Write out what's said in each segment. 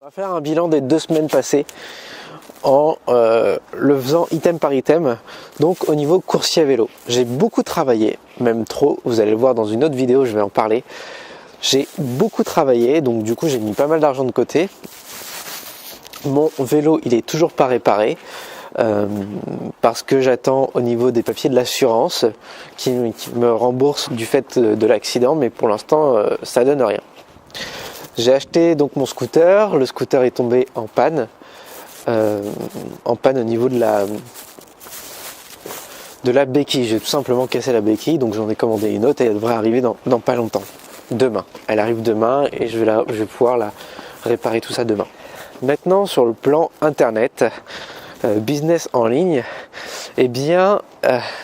On va faire un bilan des 2 semaines passées en le faisant item par item. Donc au niveau coursier à vélo, j'ai beaucoup travaillé, même trop, vous allez le voir dans une autre vidéo, je vais en parler. J'ai beaucoup travaillé, donc du coup j'ai mis pas mal d'argent de côté. Mon vélo il est toujours pas réparé parce que j'attends au niveau des papiers de l'assurance qui me rembourse du fait de l'accident, mais pour l'instant ça donne rien. J'ai acheté donc mon scooter, le scooter est tombé en panne au niveau de la béquille. J'ai tout simplement cassé la béquille, donc j'en ai commandé une autre et elle devrait arriver dans pas longtemps. Demain. Elle arrive demain et je vais pouvoir la réparer tout ça demain. Maintenant sur le plan internet, business en ligne, eh bien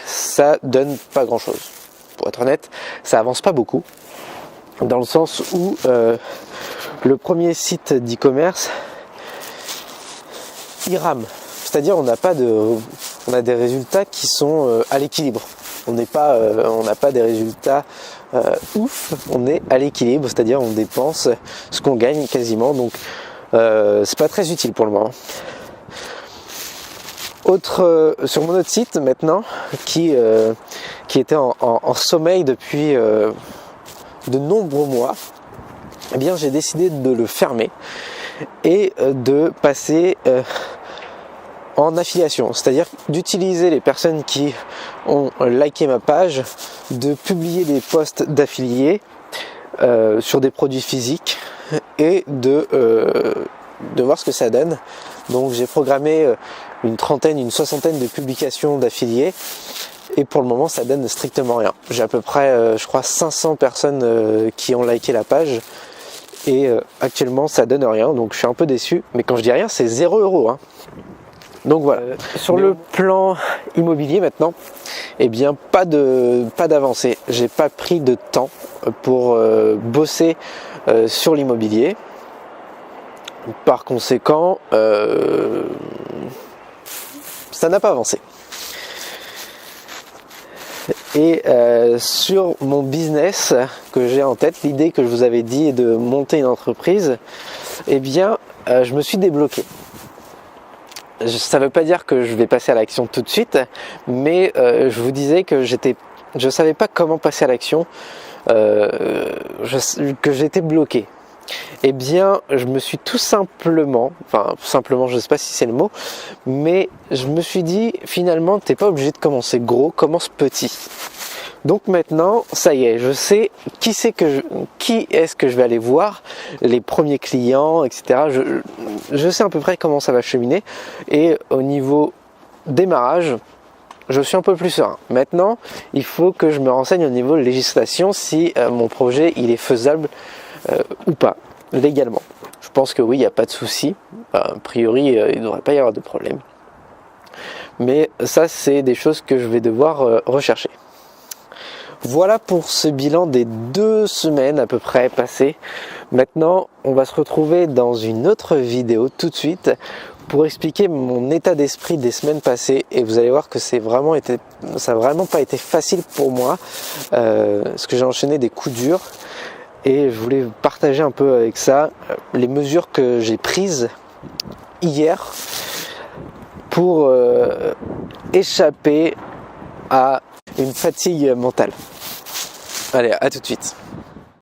ça donne pas grand chose. Pour être honnête, ça avance pas beaucoup. Dans le sens où le premier site d'e-commerce il rame, c'est-à-dire on a des résultats qui sont à l'équilibre. On n'a pas des résultats ouf, on est à l'équilibre, c'est-à-dire on dépense ce qu'on gagne quasiment, donc c'est pas très utile pour le moment. Sur mon autre site maintenant qui était en sommeil depuis de nombreux mois, eh bien j'ai décidé de le fermer et de passer en affiliation, c'est-à-dire d'utiliser les personnes qui ont liké ma page, de publier des posts d'affiliés sur des produits physiques et de voir ce que ça donne. Donc j'ai programmé une soixantaine de publications d'affiliés et pour le moment ça donne strictement rien. J'ai à peu près je crois 500 personnes qui ont liké la page et actuellement ça donne rien, donc je suis un peu déçu, mais quand je dis rien c'est 0 €. Donc voilà. Sur le plan immobilier maintenant, eh bien pas d'avancée. J'ai pas pris de temps pour bosser sur l'immobilier. Par conséquent, ça n'a pas avancé. Et sur mon business que j'ai en tête, l'idée que je vous avais dit est de monter une entreprise, eh bien je me suis débloqué. Ça ne veut pas dire que je vais passer à l'action tout de suite, mais je vous disais que je savais pas comment passer à l'action, que j'étais bloqué. Eh bien, je me suis tout simplement, je ne sais pas si c'est le mot, mais je me suis dit finalement, t'es pas obligé de commencer gros, commence petit. Donc maintenant, ça y est, je sais qui est-ce que je vais aller voir, les premiers clients, etc. Je sais à peu près comment ça va cheminer et au niveau démarrage, je suis un peu plus serein. Maintenant, il faut que je me renseigne au niveau de législation si mon projet il est faisable ou pas, légalement. Je pense que oui, il n'y a pas de souci. A priori, il ne devrait pas y avoir de problème. Mais ça, c'est des choses que je vais devoir rechercher. Voilà pour ce bilan des 2 semaines à peu près passées. Maintenant, on va se retrouver dans une autre vidéo tout de suite pour expliquer mon état d'esprit des semaines passées. Et vous allez voir que ça n'a vraiment pas été facile pour moi, parce que j'ai enchaîné des coups durs. Et je voulais partager un peu avec ça les mesures que j'ai prises hier pour échapper à une fatigue mentale. Allez, à tout de suite.